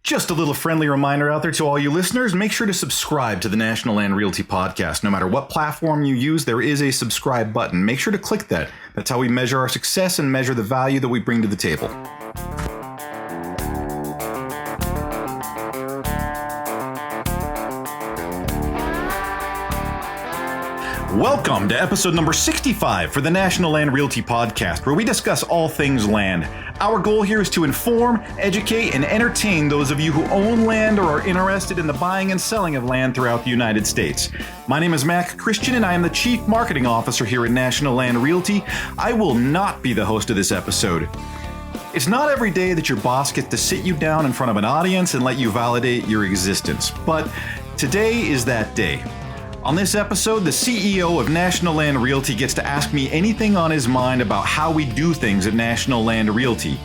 Just a little friendly reminder out there to all you listeners, make sure to subscribe to the National Land Realty podcast. No matter what platform you use, there is a subscribe button. Make sure to click that. That's how we measure our success and measure the value that we bring to the table. Welcome to episode number 65 for the National Land Realty podcast, where we discuss all things land. Our goal here is to inform, educate, and entertain those of you who own land or are interested in the buying and selling of land throughout the United States. My name is Mac Christian, and I am the Chief Marketing Officer here at National Land Realty. I will not be the host of this episode. It's not every day that your boss gets to sit you down in front of an audience and let you validate your existence, but today is that day. On this episode, the CEO of National Land Realty gets to ask me anything on his mind about how we do things at National Land Realty.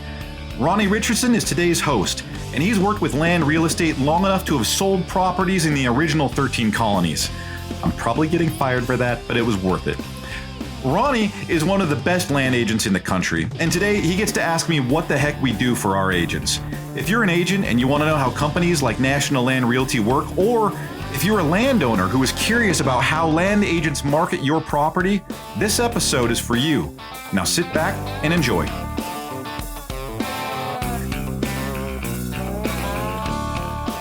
Ronnie Richardson is today's host, and he's worked with land real estate long enough to have sold properties in the original 13 colonies. I'm probably getting fired for that, but it was worth it. Ronnie is one of the best land agents in the country, and today he gets to ask me what the heck we do for our agents. If you're an agent and you want to know how companies like National Land Realty work, or if you're a landowner who is curious about how land agents market your property, this episode is for you. Now sit back and enjoy.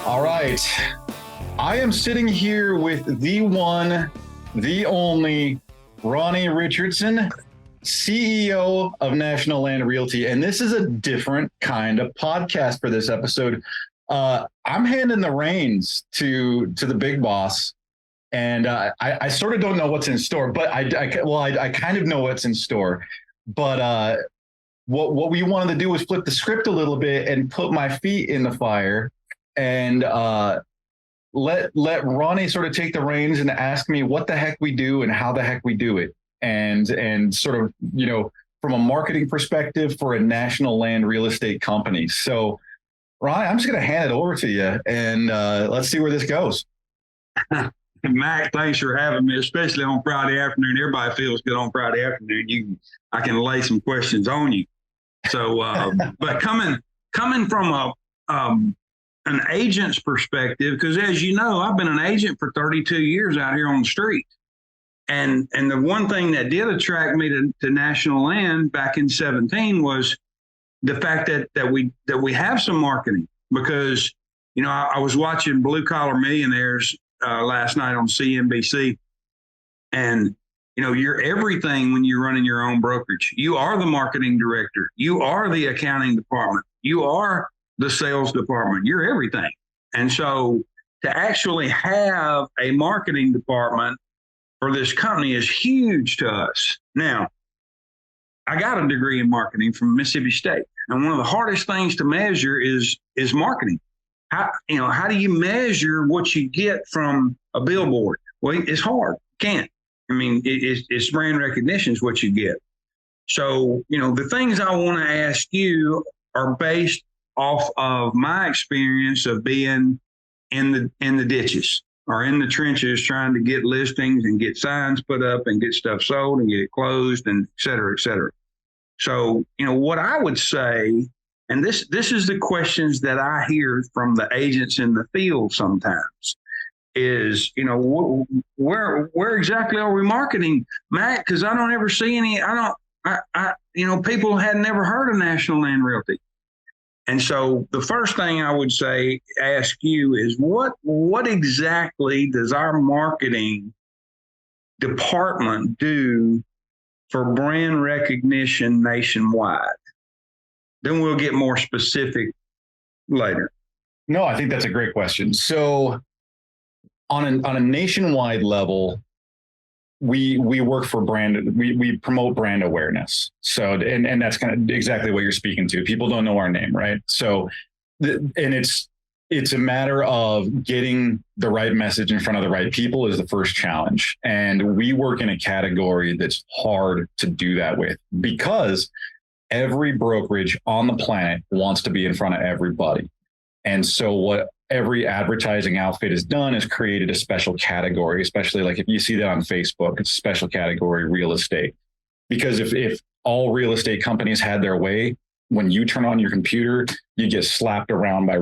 All right. I am sitting here with the one, the only Ronnie Richardson, CEO of National Land Realty. And this is a different kind of podcast for this episode. I'm handing the reins to the big boss, and I sort of don't know what's in store, but I kind of know what's in store. But what we wanted to do was flip the script a little bit and put my feet in the fire, and let Ronnie sort of take the reins and ask me what the heck we do and how the heck we do it, and sort of, you know, from a marketing perspective for a national land real estate company. So, Ronnie, I'm just going to hand it over to you, and let's see where this goes. Mac, thanks for having me, especially on Friday afternoon. Everybody feels good on Friday afternoon. I can lay some questions on you. So, but coming from an agent's perspective, because as you know, I've been an agent for 32 years out here on the street. And the one thing that did attract me to National Land back in 2017 was the fact that we have some marketing, because, you know, I was watching Blue Collar Millionaires last night on CNBC, and, you know, you're everything when you're running your own brokerage. You are the marketing director. You are the accounting department. You are the sales department. You're everything. And so to actually have a marketing department for this company is huge to us. Now, I got a degree in marketing from Mississippi State, and one of the hardest things to measure is marketing. How do you measure what you get from a billboard? Well, it's hard. You can't. I mean, it's brand recognition is what you get. So, you know, the things I want to ask you are based off of my experience of being in the ditches or in the trenches, trying to get listings and get signs put up and get stuff sold and get it closed, and et cetera, et cetera. So, you know, what I would say, and this is the questions that I hear from the agents in the field sometimes, is, you know, where exactly are we marketing, Matt? Because I don't ever see any. People had never heard of National Land Realty. And so the first thing I would say, ask you, is what exactly does our marketing department do for brand recognition nationwide? Then we'll get more specific later. No, I think that's a great question. So on a nationwide level, we work for brand, we promote brand awareness. So, and that's kind of exactly what you're speaking to. People don't know our name, right? So, and it's a matter of getting the right message in front of the right people is the first challenge. And we work in a category that's hard to do that with, because every brokerage on the planet wants to be in front of everybody. And so what every advertising outfit has done is created a special category, especially like if you see that on Facebook, it's a special category, real estate. Because if all real estate companies had their way, when you turn on your computer, you get slapped around by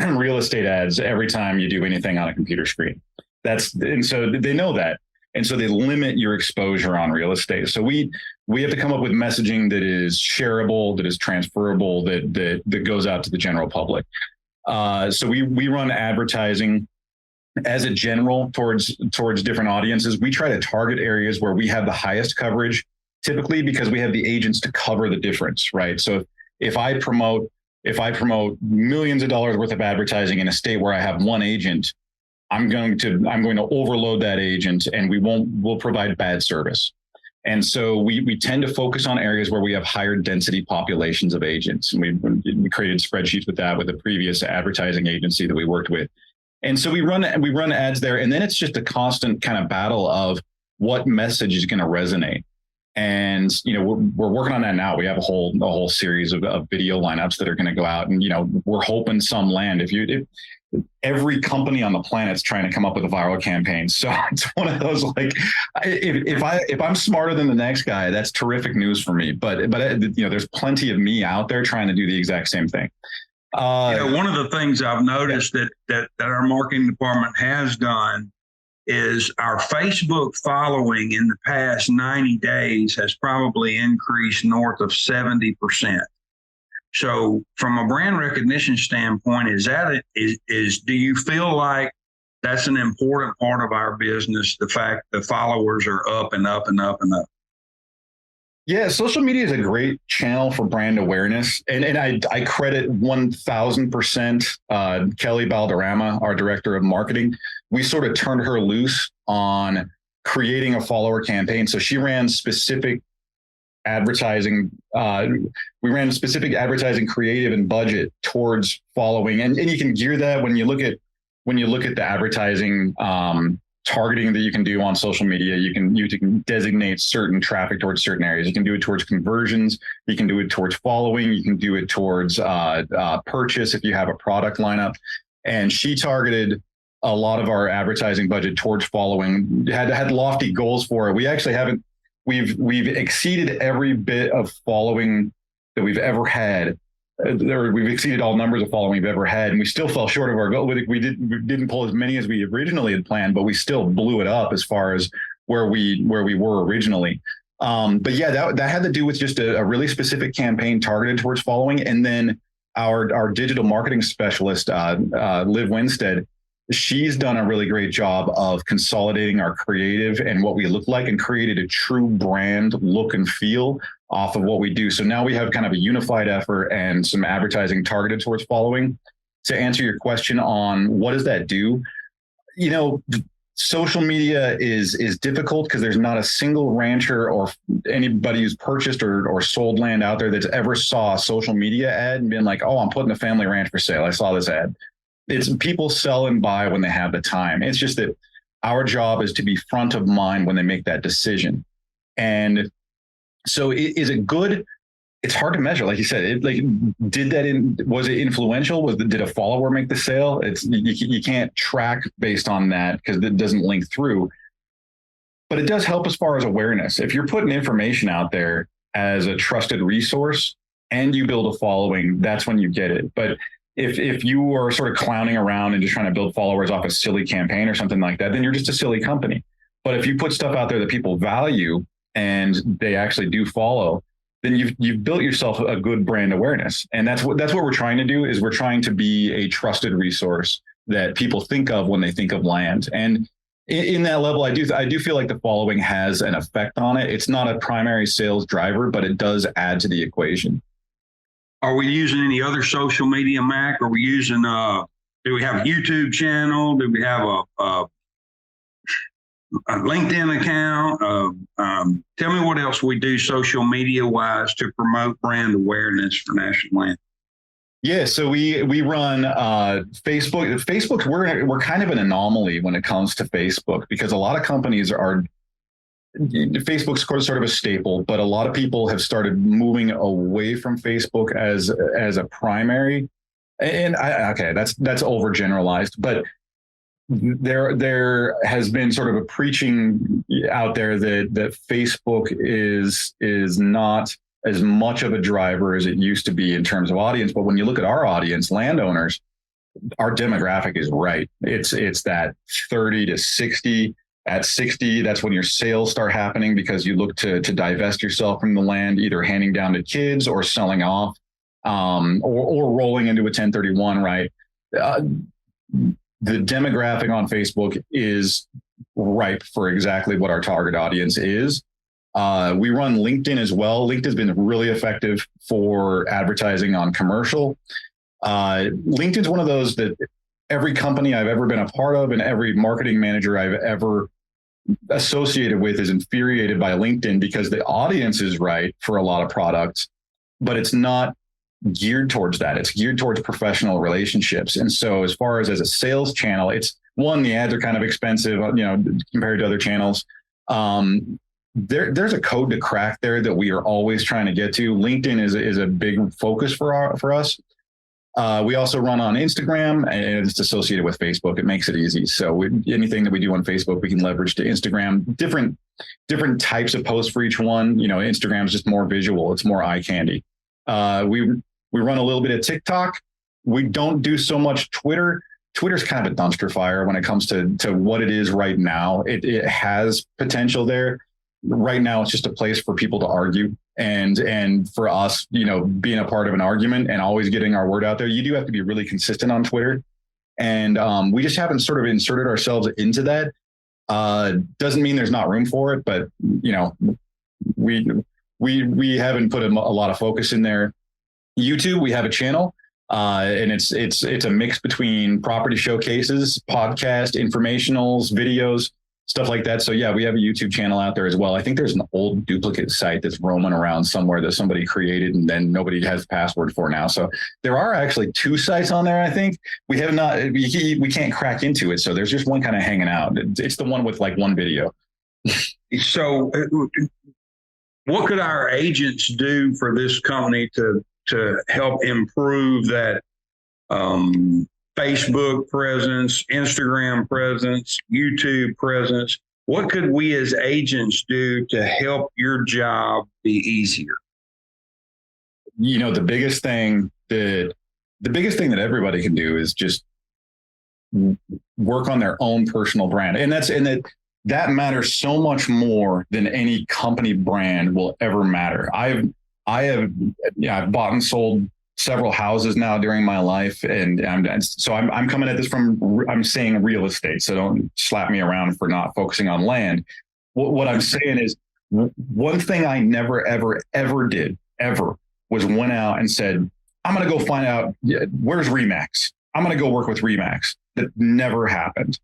real estate ads every time you do anything on a computer screen. And so they know that. And so they limit your exposure on real estate. So we have to come up with messaging that is shareable, that is transferable, that goes out to the general public. So we run advertising as a general towards different audiences. We try to target areas where we have the highest coverage, typically because we have the agents to cover the difference, right? So if I promote millions of dollars worth of advertising in a state where I have one agent, I'm going to overload that agent, and we'll provide bad service. And so we tend to focus on areas where we have higher density populations of agents. And we created spreadsheets with that with a previous advertising agency that we worked with. And so we run ads there, and then it's just a constant kind of battle of what message is going to resonate. And, we're working on that now. We have a whole series of video lineups that are going to go out, and, we're hoping some land. If every company on the planet's trying to come up with a viral campaign. So it's one of those, like, if I'm smarter than the next guy, that's terrific news for me. But there's plenty of me out there trying to do the exact same thing. One of the things I've noticed that our marketing department has done is our Facebook following in the past 90 days has probably increased north of 70%. So from a brand recognition standpoint, do you feel like that's an important part of our business, the fact the followers are up and up and up and up? Yeah, social media is a great channel for brand awareness. And I credit 1,000% Kelly Balderrama, our director of marketing. We sort of turned her loose on creating a follower campaign. So she ran specific advertising. We ran specific advertising creative and budget towards following. And you can gear that when you look at the advertising targeting that you can do on social media. You can designate certain traffic towards certain areas. You can do it towards conversions. You can do it towards following. You can do it towards purchase if you have a product lineup. And she targeted a lot of our advertising budget towards following. Had lofty goals for it. We actually haven't. We've exceeded every bit of following that we've ever had. We've exceeded all numbers of following we've ever had, and we still fell short of our goal. We didn't pull as many as we originally had planned, but we still blew it up as far as where we were originally. But yeah, that had to do with just a really specific campaign targeted towards following, and then our digital marketing specialist, Liv Winstead. She's done a really great job of consolidating our creative and what we look like and created a true brand look and feel off of what we do. So now we have kind of a unified effort and some advertising targeted towards following. To answer your question on what does that do? Social media is difficult because there's not a single rancher or anybody who's purchased or sold land out there that's ever saw a social media ad and been like, oh, I'm putting a family ranch for sale. I saw this ad. It's people sell and buy when they have the time. It's just that our job is to be front of mind when they make that decision. And so is it good? It's hard to measure. Like you said, was it influential? Did a follower make the sale? You can't track based on that because it doesn't link through. But it does help as far as awareness. If you're putting information out there as a trusted resource and you build a following, that's when you get it. But if you are sort of clowning around and just trying to build followers off a silly campaign or something like that, then you're just a silly company. But if you put stuff out there that people value and they actually do follow, then you've built yourself a good brand awareness. And that's what we're trying to do, is we're trying to be a trusted resource that people think of when they think of land. And in that level, I do feel like the following has an effect on it. It's not a primary sales driver, but it does add to the equation. Are we using any other social media, Mac? Are we using, do we have a YouTube channel? Do we have a LinkedIn account? Tell me what else we do social media wise to promote brand awareness for National Land. Yeah, so we run Facebook. Facebook's we're kind of an anomaly when it comes to Facebook because a lot of companies are. Facebook's sort of a staple, but a lot of people have started moving away from Facebook as a primary. And that's overgeneralized, but there has been sort of a preaching out there that Facebook is not as much of a driver as it used to be in terms of audience. But when you look at our audience, landowners, our demographic is right. It's that 30 to 60. At 60, that's when your sales start happening, because you look to divest yourself from the land, either handing down to kids or selling off, or rolling into a 1031, right? The demographic on Facebook is ripe for exactly what our target audience is. We run LinkedIn as well. LinkedIn's been really effective for advertising on commercial. LinkedIn's one of those that every company I've ever been a part of and every marketing manager I've ever associated with is infuriated by LinkedIn, because the audience is right for a lot of products, but it's not geared towards that. It's geared towards professional relationships. And so as far as a sales channel, it's one, the ads are kind of expensive, compared to other channels. There's a code to crack there that we are always trying to get to. LinkedIn is a big focus for us. We also run on Instagram, and it's associated with Facebook. It makes it easy. So anything that we do on Facebook, we can leverage to Instagram. Different types of posts for each one. Instagram is just more visual. It's more eye candy. We run a little bit of TikTok. We don't do so much Twitter. Twitter's kind of a dumpster fire when it comes to what it is right now. It has potential there. Right now, it's just a place for people to argue. And for us, being a part of an argument and always getting our word out there, you do have to be really consistent on Twitter. And we just haven't sort of inserted ourselves into that. Doesn't mean there's not room for it, but we haven't put a lot of focus in there. YouTube, we have a channel, and it's a mix between property showcases, podcast, informationals, videos, stuff like that. So yeah, we have a YouTube channel out there as well. I think there's an old duplicate site that's roaming around somewhere that somebody created and then nobody has the password for now. So there are actually 2 sites on there. I think we can't crack into it. So there's just one kind of hanging out. It's the one with like one video. So what could our agents do for this company to help improve that Facebook presence, Instagram presence, YouTube presence? What could we as agents do to help your job be easier? The biggest thing that everybody can do is just work on their own personal brand. And that matters so much more than any company brand will ever matter. I've bought and sold several houses now during my life. And I'm coming at this I'm saying real estate. So don't slap me around for not focusing on land. What I'm saying is, one thing I never, ever did was went out and said, I'm going to go find out where's Remax. I'm going to go work with Remax. That never happened.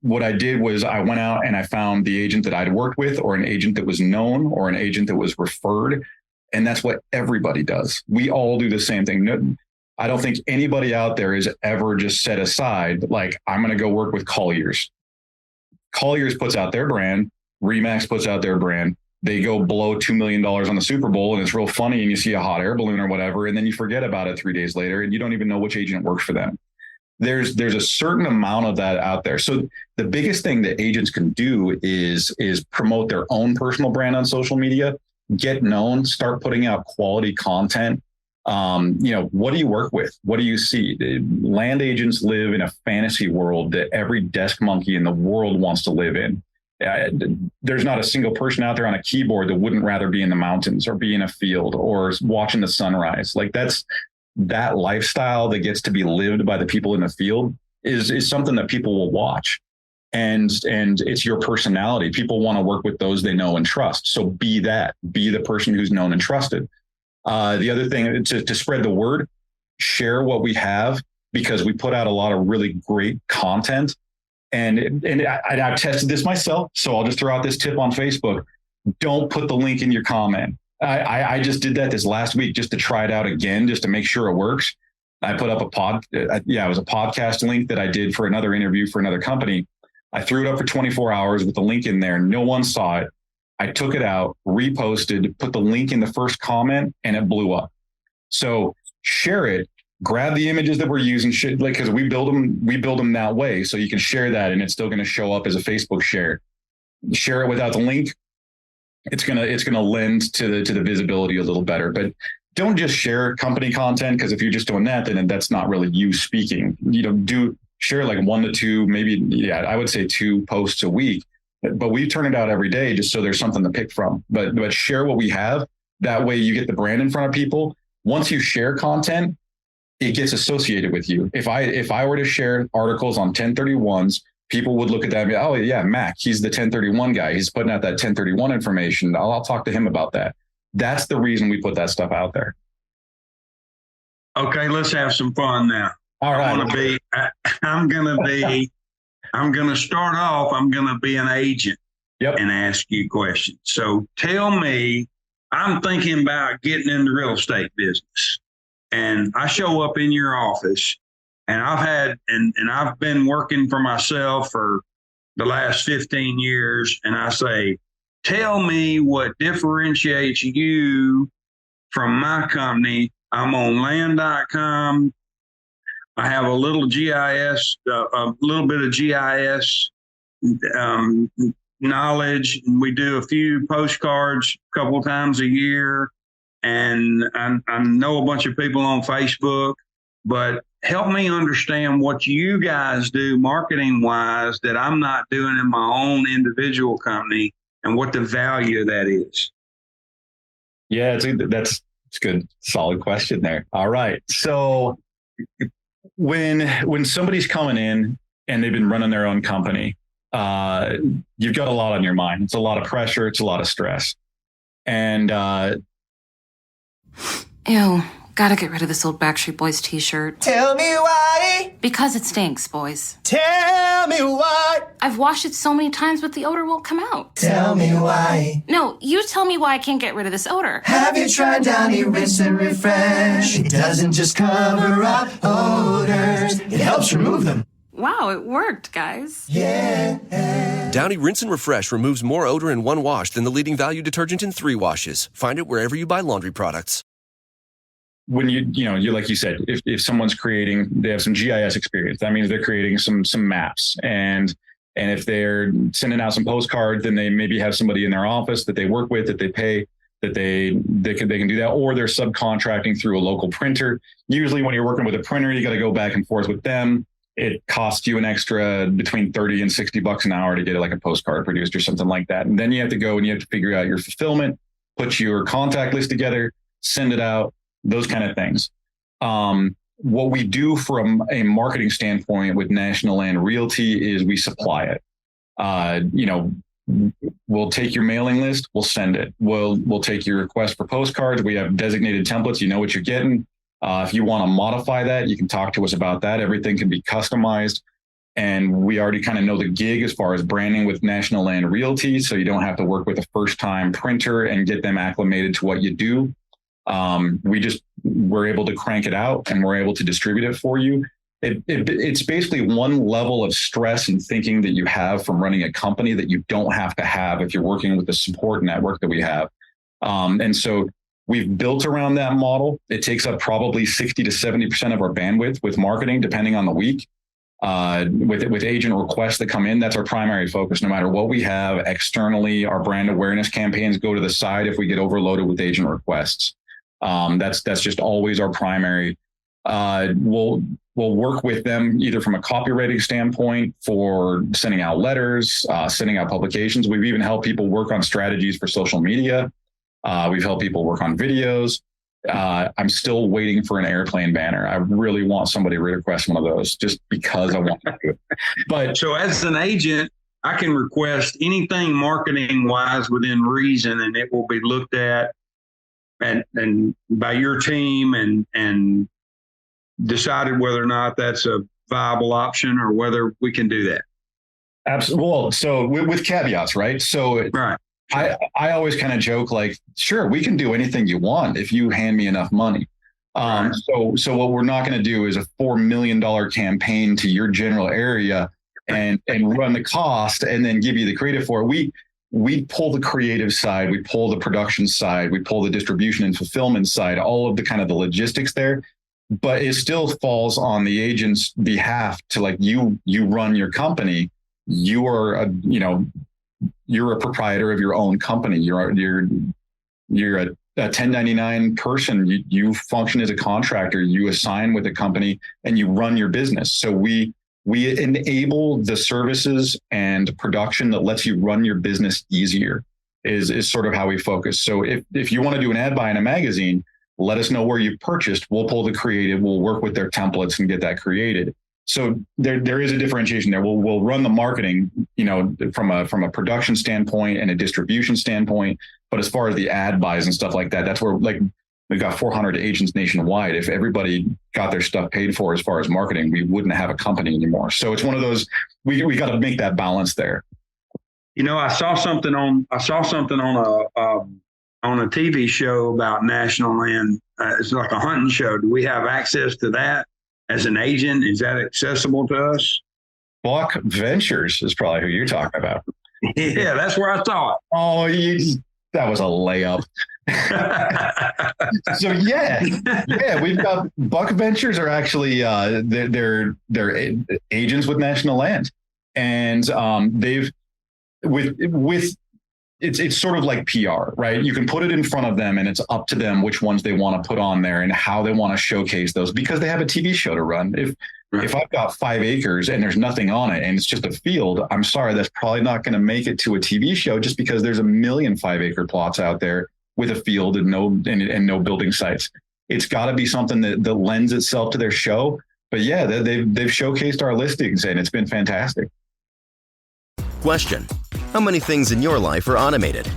What I did was I went out and I found the agent that I'd worked with, or an agent that was known, or an agent that was referred. And that's what everybody does. We all do the same thing. I don't think anybody out there has ever just set aside, like, I'm going to go work with Colliers. Colliers puts out their brand. Remax puts out their brand. They go blow $2 million on the Super Bowl, and it's real funny, and you see a hot air balloon or whatever, and then you forget about it 3 days later, and you don't even know which agent works for them. There's a certain amount of that out there. So the biggest thing that agents can do is promote their own personal brand on social media. Get known, start putting out quality content. What do you work with? What do you see? Land agents live in a fantasy world that every desk monkey in the world wants to live in. There's not a single person out there on a keyboard that wouldn't rather be in the mountains or be in a field or watching the sunrise. Like, that lifestyle that gets to be lived by the people in the field is something that people will watch. And it's your personality. People want to work with those they know and trust. So be the person who's known and trusted. The other thing, to spread the word, share what we have, because we put out a lot of really great content. And I've tested this myself. So I'll just throw out this tip on Facebook. Don't put the link in your comment. I just did that this last week just to try it out again, just to make sure it works. I put up it was a podcast link that I did for another interview for another company. I threw it up for 24 hours with the link in there. No one saw it. I took it out, reposted, put the link in the first comment, and it blew up. So share it, grab the images that we're using, because we build them that way. So you can share that and it's still going to show up as a Facebook share. Share it without the link. it's gonna lend to the visibility a little better. But don't just share company content, because if you're just doing that, then that's not really you speaking. Do share like 1 to 2, maybe, I would say 2 posts a week. But we turn it out every day just so there's something to pick from. But share what we have. That way you get the brand in front of people. Once you share content, it gets associated with you. If I were to share articles on 1031s, people would look at that and be, oh yeah, Mac, he's the 1031 guy. He's putting out that 1031 information. I'll talk to him about that. That's the reason we put that stuff out there. Okay, let's have some fun now. All right. I'm gonna start off. I'm gonna be an agent. Yep. And ask you questions. So tell me, I'm thinking about getting in the real estate business, and I show up in your office, and I've been working for myself for the last 15 years, and I say, tell me what differentiates you from my company. I'm on land.com. I have a little GIS, a little bit of GIS knowledge. We do a few postcards a couple of times a year, and I know a bunch of people on Facebook, but help me understand what you guys do marketing wise that I'm not doing in my own individual company, and what the value of that is. Yeah, that's a good, solid question there. All right. So when somebody's coming in and they've been running their own company, you've got a lot on your mind. It's a lot of pressure. It's a lot of stress. And ew, gotta get rid of this old Backstreet Boys t-shirt. Tell me why. Because it stinks, boys. Tell me why. I've washed it so many times, but the odor won't come out. Tell me why. No, you tell me why I can't get rid of this odor. Have you tried Downy Rinse and Refresh? It doesn't just cover up odors, it helps remove them. Wow, it worked, guys. Yeah. Downy Rinse and Refresh removes more odor in 1 wash than the leading value detergent in 3 washes. Find it wherever you buy laundry products. When you like you said, if someone's creating, they have some GIS experience, that means they're creating some maps. And if they're sending out some postcards, then they maybe have somebody in their office that they work with, that they pay, that they can do that, or they're subcontracting through a local printer. Usually when you're working with a printer, you got to go back and forth with them. It costs you an extra between $30 and $60 an hour to get like a postcard produced or something like that. And then you have to go and you have to figure out your fulfillment, put your contact list together, send it out, those kind of things. What we do from a marketing standpoint with National Land Realty is we supply it. We'll take your mailing list, we'll send it. We'll take your request for postcards. We have designated templates. You know what you're getting. If you want to modify that, you can talk to us about that. Everything can be customized. And we already kind of know the gig as far as branding with National Land Realty. So you don't have to work with a first-time printer and get them acclimated to what you do. We're able to crank it out and we're able to distribute it for you. It's basically one level of stress and thinking that you have from running a company that you don't have to have if you're working with the support network that we have. And so we've built around that model. It takes up probably 60 to 70% of our bandwidth with marketing, depending on the week. With agent requests that come in, that's our primary focus. No matter what we have externally, our brand awareness campaigns go to the side if we get overloaded with agent requests. That's just always our primary. We'll work with them either from a copywriting standpoint for sending out letters, sending out publications. We've even helped people work on strategies for social media. We've helped people work on videos. I'm still waiting for an airplane banner. I really want somebody to request one of those just because I want to do it. But so as an agent, I can request anything marketing wise within reason, and it will be looked at and by your team and decided whether or not that's a viable option or whether we can do that. Absolutely. Well, so with caveats, right? So right. I always kind of joke like, sure, we can do anything you want if you hand me enough money. Right. So what we're not going to do is a $4 million campaign to your general area and run the cost and then give you the creative for it. We pull the creative side, we pull the production side, we pull the distribution and fulfillment side, all of the kind of the logistics there. But it still falls on the agent's behalf to like you run your company. You are you're a proprietor of your own company. You're a 1099 person. You function as a contractor. You assign with a company and you run your business. So we enable the services and production that lets you run your business easier is sort of how we focus. So if you want to do an ad buy in a magazine, let us know where you've purchased. We'll pull the creative. We'll work with their templates and get that created. So there is a differentiation there. We'll run the marketing, from a production standpoint and a distribution standpoint. But as far as the ad buys and stuff like that, that's where we've got 400 agents nationwide. If everybody got their stuff paid for as far as marketing, we wouldn't have a company anymore. So it's one of those, we got to make that balance there. I saw something on a TV show about National Land. It's like a hunting show. Do we have access to that as an agent? Is that accessible to us? Buck Ventures is probably who you're talking about. Yeah, that's where I saw it. Oh, that was a layup. So yeah, we've got Buck Ventures are actually they're agents with National Land, and they've with it's sort of like PR, right? You can put it in front of them and it's up to them which ones they want to put on there and how they want to showcase those, because they have a TV show to run. If I've got 5 acres and there's nothing on it and it's just a field, I'm sorry, that's probably not going to make it to a TV show, just because there's a million 5-acre plots out there with a field and no building sites. It's got to be something that lends itself to their show. But yeah, they've showcased our listings and it's been fantastic. Question: how many things in your life are automated?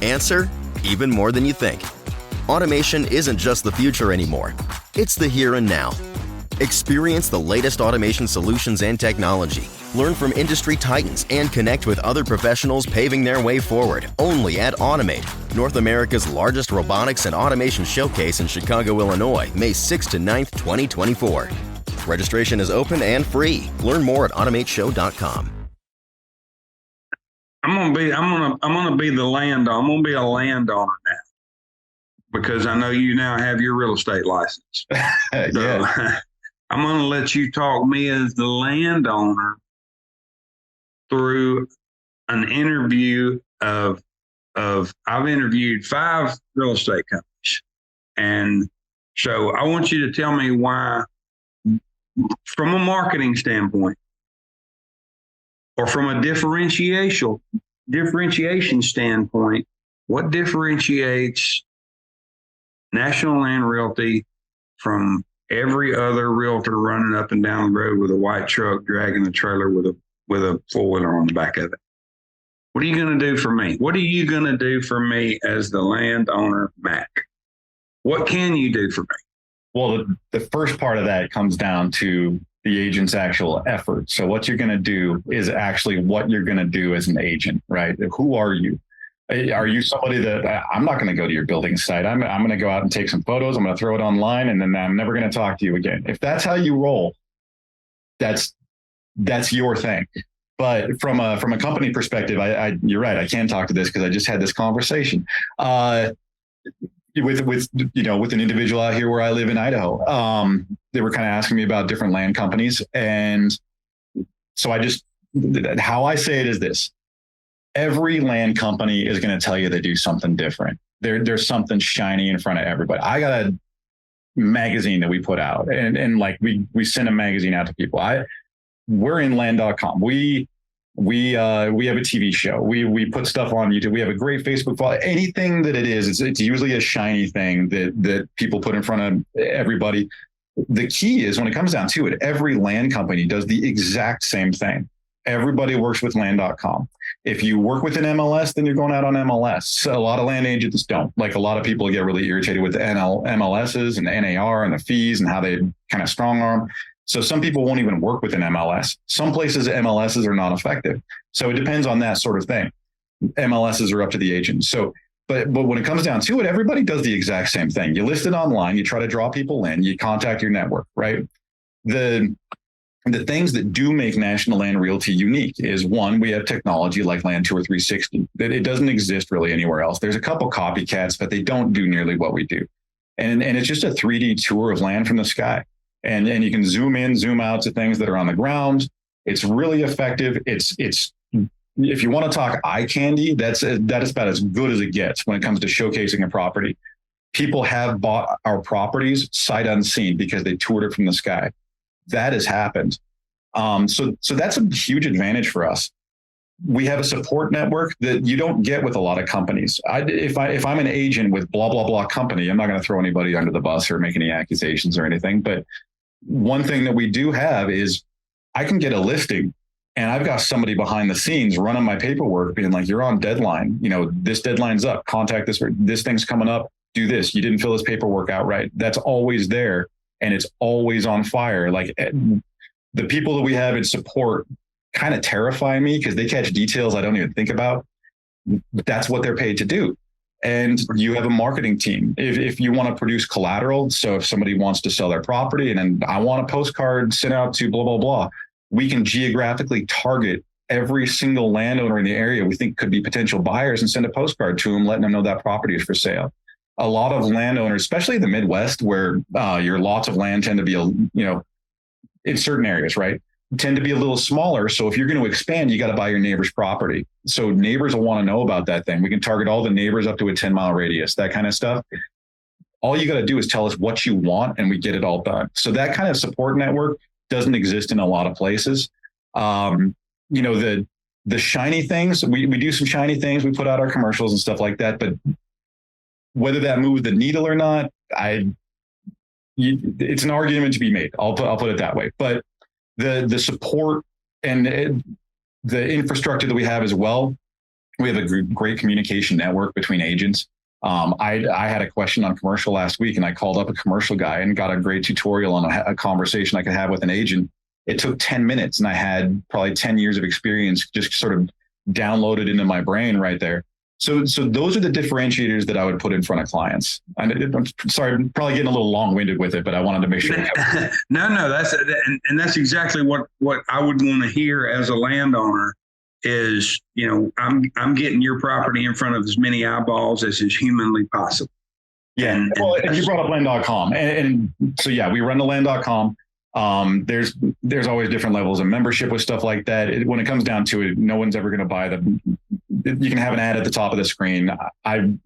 Answer: even more than you think. Automation isn't just the future anymore. It's the here and now. Experience the latest automation solutions and technology. Learn from industry titans and connect with other professionals paving their way forward only at Automate, North America's largest robotics and automation showcase in Chicago, Illinois, May 6th to 9th, 2024. Registration is open and free. Learn more at automateshow.com. I'm gonna be the landowner. I'm gonna be a landowner now, because I know you now have your real estate license. Yeah. So, I'm gonna let you talk me as the landowner through an interview of I've interviewed 5 real estate companies, and so I want you to tell me why, from a marketing standpoint, or from a differentiation standpoint, what differentiates National Land Realty from every other realtor running up and down the road with a white truck dragging a trailer with a 4-wheeler on the back of it? What are you going to do for me? What are you going to do for me as the landowner, Mac? What can you do for me? Well, the first part of that comes down to the agent's actual effort. So what you're going to do is actually what you're going to do as an agent, right? Who are you? Are you somebody that I'm not going to go to your building site? I'm going to go out and take some photos. I'm going to throw it online, and then I'm never going to talk to you again. If that's how you roll, that's your thing. But from a company perspective, you're right. I can talk to this because I just had this conversation with an individual out here where I live in Idaho. They were kind of asking me about different land companies. And so how I say it is this: every land company is going to tell you they do something different. There's something shiny in front of everybody. I got a magazine that we put out, and like we send a magazine out to people. We're in land.com. We have a TV show. We put stuff on YouTube. We have a great Facebook follow. Anything that it is, it's usually a shiny thing that people put in front of everybody. The key is, when it comes down to it, every land company does the exact same thing. Everybody works with land.com. If you work with an MLS, then you're going out on MLS. So a lot of land agents don't. Like, a lot of people get really irritated with the MLSs and the NAR and the fees and how they kind of strong arm. So some people won't even work with an MLS. Some places MLSs are not effective. So it depends on that sort of thing. MLSs are up to the agent. So, but when it comes down to it, everybody does the exact same thing. You list it online, you try to draw people in, you contact your network, right? The things that do make National Land Realty unique is, one, we have technology like Land Tour 360 that it doesn't exist really anywhere else. There's a couple copycats, but they don't do nearly what we do. And it's just a 3D tour of land from the sky. And you can zoom in, zoom out to things that are on the ground. It's really effective. It's if you want to talk eye candy, that is about as good as it gets when it comes to showcasing a property. People have bought our properties sight unseen because they toured it from the sky. That has happened. So that's a huge advantage for us. We have a support network that you don't get with a lot of companies. If I'm an agent with blah, blah, blah company, I'm not going to throw anybody under the bus or make any accusations or anything. But one thing that we do have is I can get a listing and I've got somebody behind the scenes running my paperwork being like, you're on deadline. This deadline's up. Contact this thing's coming up. Do this. You didn't fill this paperwork out right. That's always there. And it's always on fire. Like the people that we have in support kind of terrify me because they catch details I don't even think about. But that's what they're paid to do. And you have a marketing team. If you want to produce collateral, so if somebody wants to sell their property and then I want a postcard sent out to blah, blah, blah, we can geographically target every single landowner in the area we think could be potential buyers and send a postcard to them, letting them know that property is for sale. A lot of landowners, especially in the Midwest, where your lots of land tend to be, in certain areas, right, tend to be a little smaller. So if you're going to expand, you got to buy your neighbor's property. So neighbors will want to know about that thing. We can target all the neighbors up to a 10-mile radius, that kind of stuff. All you got to do is tell us what you want and we get it all done. So that kind of support network doesn't exist in a lot of places. The shiny things, we do some shiny things. We put out our commercials and stuff like that. But whether that moves the needle or not, it's an argument to be made. I'll put it that way. But the support and the infrastructure that we have as well, we have a great communication network between agents. I had a question on commercial last week and I called up a commercial guy and got a great tutorial on a conversation I could have with an agent. It took 10 minutes and I had probably 10 years of experience just sort of downloaded into my brain right there. So those are the differentiators that I would put in front of clients. I'm sorry, I'm probably getting a little long-winded with it, but I wanted to make sure. No, that's exactly what I would want to hear as a landowner is, I'm getting your property in front of as many eyeballs as is humanly possible. Yeah. And you brought up land.com. And so, yeah, we run the land.com. There's always different levels of membership with stuff like that. When it comes down to it, no one's ever going to buy you can have an ad at the top of the screen.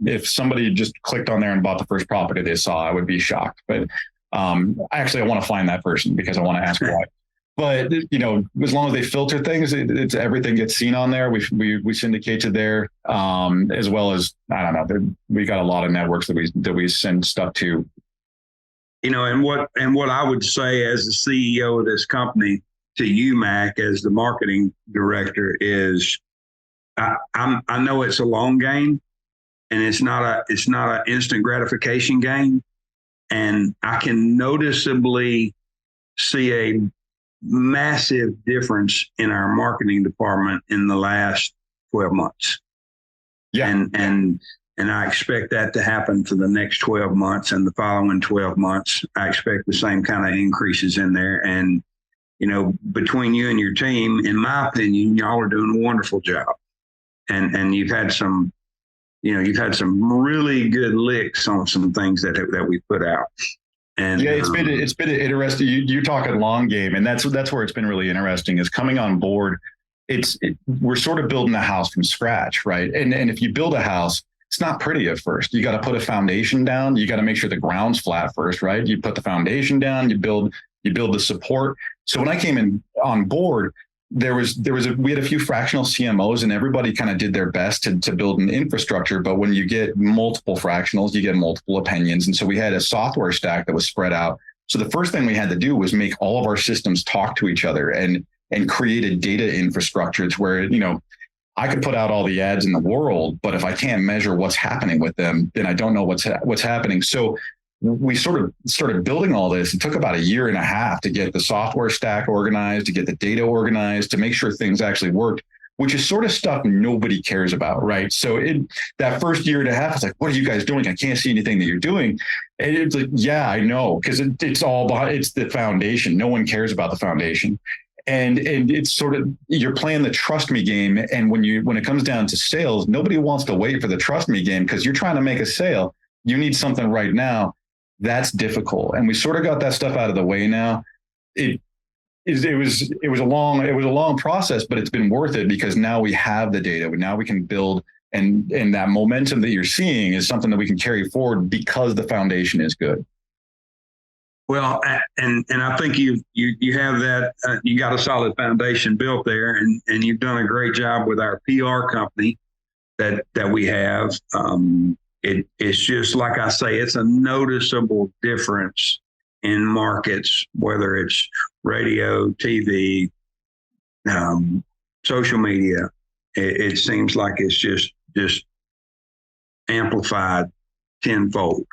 If somebody just clicked on there and bought the first property they saw, I would be shocked. But I want to find that person because I want to ask why. But as long as they filter things, it's everything gets seen on there. We syndicate to there, as well as we got a lot of networks that we send stuff to. And what I would say as the CEO of this company to you, Mac, as the marketing director, is I know it's a long game, and it's not an instant gratification game, and I can noticeably see a massive difference in our marketing department in the last 12 months. Yeah. And I expect that to happen for the next 12 months and the following 12 months. I expect the same kind of increases in there. And, between you and your team, in my opinion, y'all are doing a wonderful job. And you've had some really good licks on some things that we put out. And yeah, it's been interesting. You're talking long game, and that's where it's been really interesting is coming on board. We're sort of building a house from scratch, right? And if you build a house, it's not pretty at first. You got to put a foundation down. You got to make sure the ground's flat first, right? You put the foundation down. You build the support. So when I came in on board, we had a few fractional CMOs, and everybody kind of did their best to build an infrastructure. But when you get multiple fractionals, you get multiple opinions. And so we had a software stack that was spread out. So the first thing we had to do was make all of our systems talk to each other and create a data infrastructure to where, I could put out all the ads in the world, but if I can't measure what's happening with them, then I don't know what's happening. So we sort of started building all this. It took about a year and a half to get the software stack organized, to get the data organized, to make sure things actually worked, which is sort of stuff nobody cares about, right? So that first year and a half, it's like, what are you guys doing? I can't see anything that you're doing. And it's like, yeah, I know, because it's all behind, it's the foundation. No one cares about the foundation. And it's sort of, you're playing the trust me game. And when it comes down to sales, nobody wants to wait for the trust me game because you're trying to make a sale. You need something right now. That's difficult. And we sort of got that stuff out of the way now. it was a long process, but it's been worth it because now we have the data. Now we can build, and that momentum that you're seeing is something that we can carry forward because the foundation is good. Well, and I think you have that. You got a solid foundation built there, and you've done a great job with our PR company that we have. It's just like I say, it's a noticeable difference in markets, whether it's radio, TV, social media. It seems like it's just amplified tenfold.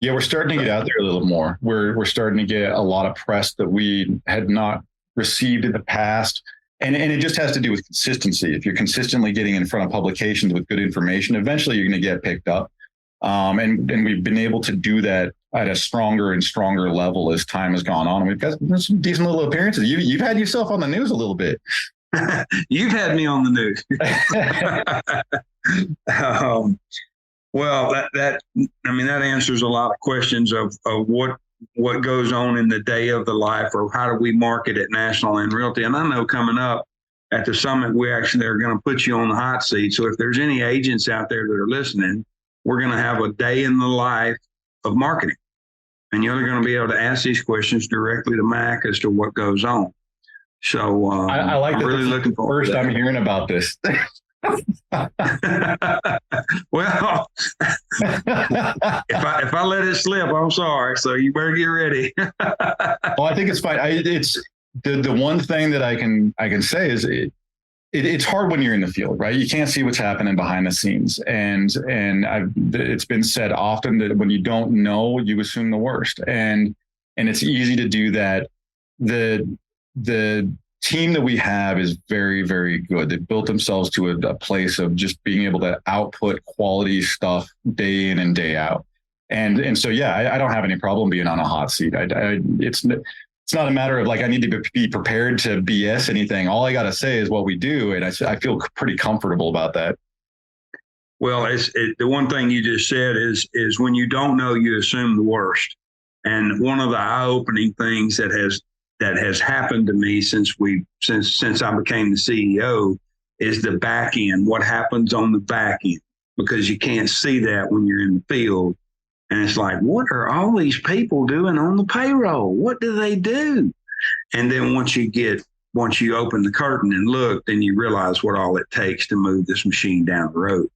Yeah, we're starting to get out there a little more. We're starting to get a lot of press that we had not received in the past. And it just has to do with consistency. If you're consistently getting in front of publications with good information, eventually you're going to get picked up. And we've been able to do that at a stronger and stronger level as time has gone on. And we've got some decent little appearances. You've had yourself on the news a little bit. You've had me on the news. Well, that answers a lot of questions of what goes on in the day of the life, or how do we market at National Land Realty. And I know coming up at the summit, we actually are going to put you on the hot seat. So if there's any agents out there that are listening, we're going to have a day in the life of marketing. And you're going to be able to ask these questions directly to Mac as to what goes on. So I like I'm that. really looking forward to that. I'm hearing about this. Well, if I let it slip, I'm sorry. So you better get ready. Well, I think it's fine. It's the one thing that I can say is it's hard when you're in the field, right? You can't see what's happening behind the scenes, and it's been said often that when you don't know, you assume the worst, and it's easy to do that. The team that we have is very, very good. They built themselves to a place of just being able to output quality stuff day in and day out. And so, yeah, I don't have any problem being on a hot seat. It's not a matter of like, I need to be prepared to BS anything. All I got to say is what we do. And I feel pretty comfortable about that. Well, the one thing you just said is when you don't know, you assume the worst. And one of the eye-opening things that has happened to me since I became the CEO is the back end, what happens on the back end, because you can't see that when you're in the field. And it's like, what are all these people doing on the payroll? What do they do? And then once you open the curtain and look, then you realize what all it takes to move this machine down the road.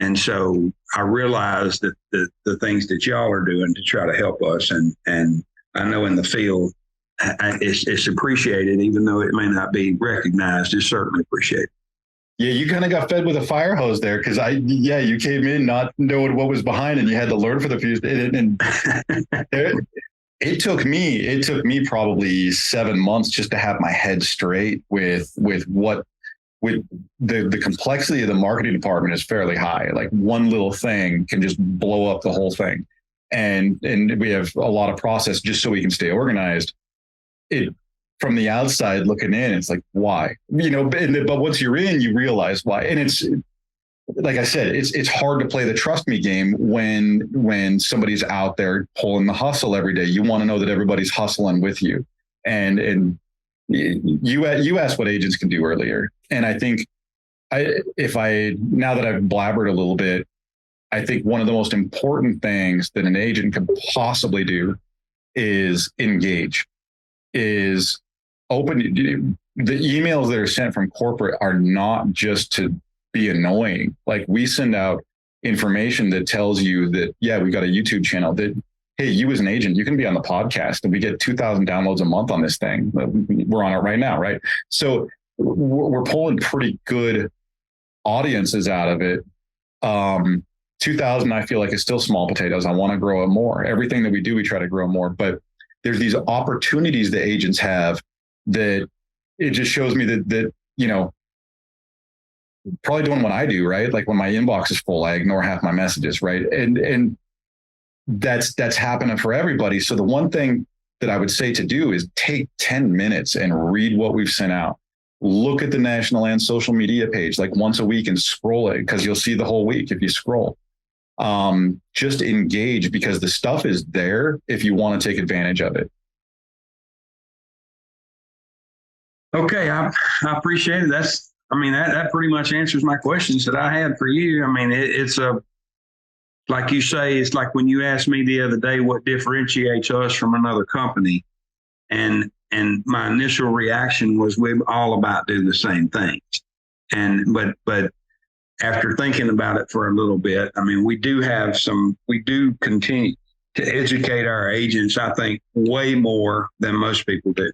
And so I realized that the things that y'all are doing to try to help us, and I know in the field, it's appreciated, even though it may not be recognized. It's certainly appreciated. Yeah, you kind of got fed with a fire hose there because you came in not knowing what was behind, and you had to learn for the future. And it took me probably 7 months just to have my head straight with the complexity of the marketing department is fairly high. Like one little thing can just blow up the whole thing, and we have a lot of process just so we can stay organized. From the outside looking in, it's like, why? But once you're in, you realize why. And it's like I said, it's hard to play the trust me game when somebody's out there pulling the hustle every day. You want to know that everybody's hustling with you. And you asked what agents can do earlier. And I think now that I've blabbered a little bit, I think one of the most important things that an agent could possibly do is engage. Is open. The emails that are sent from corporate are not just to be annoying. Like we send out information that tells you that, yeah, we've got a YouTube channel that, hey, you as an agent, you can be on the podcast, and we get 2,000 downloads a month on this thing. We're on it right now, right? So we're pulling pretty good audiences out of it. 2,000, I feel like, is still small potatoes. I want to grow it more. Everything that we do, we try to grow more, but there's these opportunities that agents have that it just shows me that probably doing what I do, right? Like when my inbox is full, I ignore half my messages, right? And that's happening for everybody. So the one thing that I would say to do is take 10 minutes and read what we've sent out. Look at the National Land social media page like once a week and scroll it, because you'll see the whole week if you scroll. Just engage, because the stuff is there if you want to take advantage of it. Okay, I appreciate it. That pretty much answers my questions that I had for you. I mean, like you say, it's like when you asked me the other day what differentiates us from another company, and my initial reaction was we all about do the same things. But after thinking about it for a little bit, I mean, we do continue to educate our agents, I think, way more than most people do.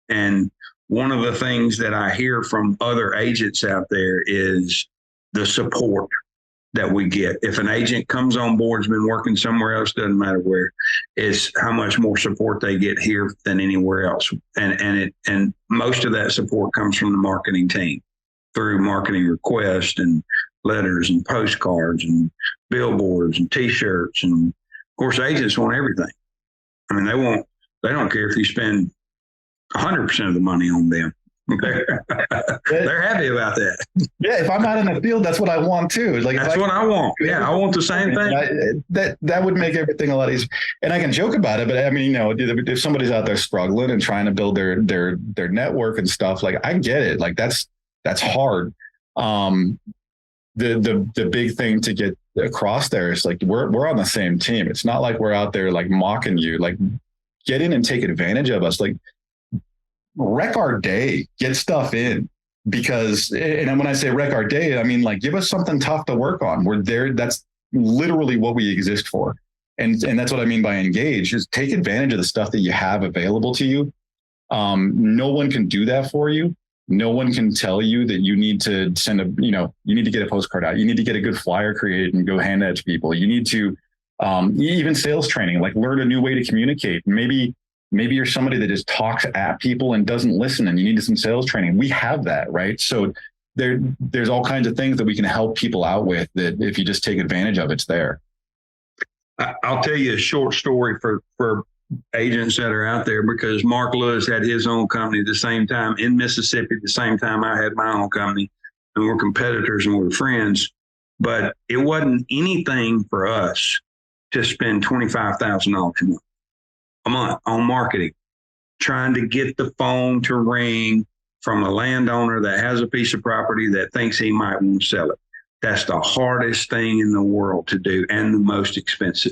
And one of the things that I hear from other agents out there is the support that we get. If an agent comes on board, has been working somewhere else, doesn't matter where, is how much more support they get here than anywhere else. And most of that support comes from the marketing team through marketing requests and letters and postcards and billboards and T-shirts. And of course, agents want everything. I mean, they don't care if you spend 100% of the money on them. They're happy about that. Yeah, if I'm out in the field, that's what I want too. Like that's what I want. Yeah, I want the same thing. That would make everything a lot easier. And I can joke about it, but I mean, if somebody's out there struggling and trying to build their network and stuff, like I get it. Like that's hard. The big thing to get across there is like we're on the same team. It's not like we're out there like mocking you. Like get in and take advantage of us. Like wreck our day, get stuff in, because, and when I say wreck our day, I mean, like, give us something tough to work on. We're there. That's literally what we exist for. And that's what I mean by engage, is take advantage of the stuff that you have available to you. No one can do that for you. No one can tell you that you need to you need to get a postcard out. You need to get a good flyer created and go hand that to people. You need to, even sales training, like learn a new way to communicate. Maybe you're somebody that just talks at people and doesn't listen, and you need some sales training. We have that, right? So there's all kinds of things that we can help people out with that if you just take advantage of, it's there. I'll tell you a short story for agents that are out there, because Mark Lewis had his own company at the same time in Mississippi, the same time I had my own company, and we're competitors and we're friends. But it wasn't anything for us to spend $25,000 a month on marketing, trying to get the phone to ring from a landowner that has a piece of property that thinks he might want to sell it. That's the hardest thing in the world to do and the most expensive.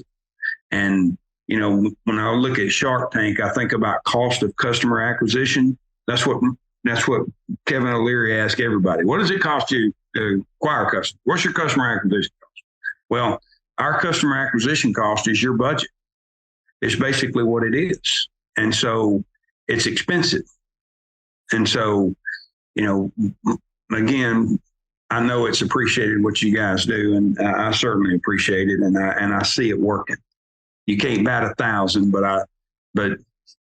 And, when I look at Shark Tank, I think about cost of customer acquisition. That's what Kevin O'Leary asked everybody. What does it cost you to acquire a customer? What's your customer acquisition cost? Well, our customer acquisition cost is your budget. It's basically what it is. And so it's expensive. And so, again, I know it's appreciated what you guys do, and I certainly appreciate it. And I see it working. You can't bat 1,000, but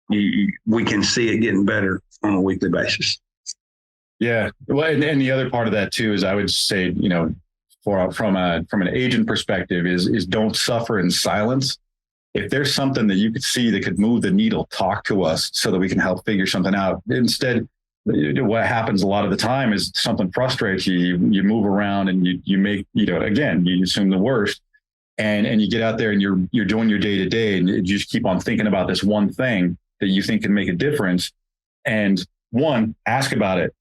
we can see it getting better on a weekly basis. Yeah. Well, and the other part of that too is I would say, from an agent perspective is don't suffer in silence. If there's something that you could see that could move the needle, talk to us so that we can help figure something out. Instead, what happens a lot of the time is something frustrates you. You move around and you make, again, you assume the worst, and you get out there and you're doing your day to day, and you just keep on thinking about this one thing that you think can make a difference. And one, ask about it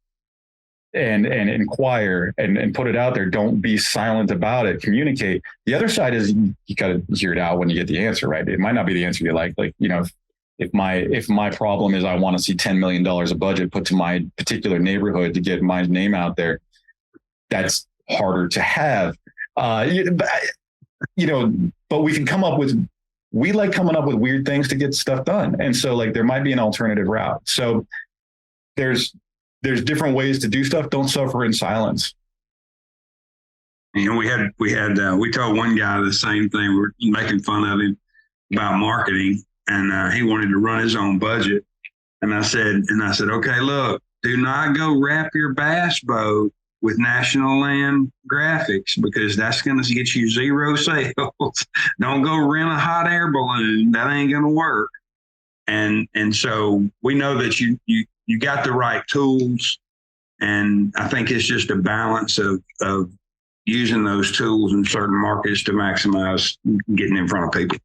and inquire and put it out there. Don't be silent about it. Communicate. The other side is you got to hear it out when you get the answer, right? It might not be the answer you like. Like, if my problem is I want to see $10 million of budget put to my particular neighborhood to get my name out there, that's harder to have. But we can come up with, we like coming up with weird things to get stuff done. And so like there might be an alternative route. So there's different ways to do stuff. Don't suffer in silence. We told one guy the same thing. We're making fun of him about marketing, and he wanted to run his own budget. And I said, okay, look, do not go wrap your bass boat with National Land graphics, because that's going to get you zero sales. Don't go rent a hot air balloon. That ain't going to work. And so we know that you got the right tools. And I think it's just a balance of using those tools in certain markets to maximize getting in front of people.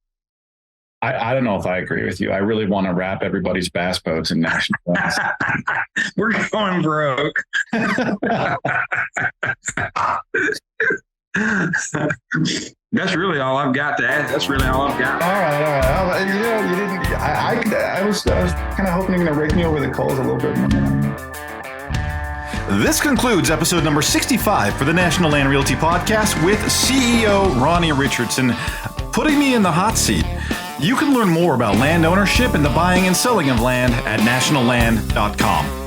I don't know if I agree with you. I really want to wrap everybody's bass boats in national lands. We're going broke. That's really all I've got to add. That's really all I've got. All right. You know, you didn't. I was kind of hoping you're going to rake me over the coals a little bit more. This concludes episode number 65 for the National Land Realty podcast with CEO Ronnie Richardson, putting me in the hot seat. You can learn more about land ownership and the buying and selling of land at nationalland.com.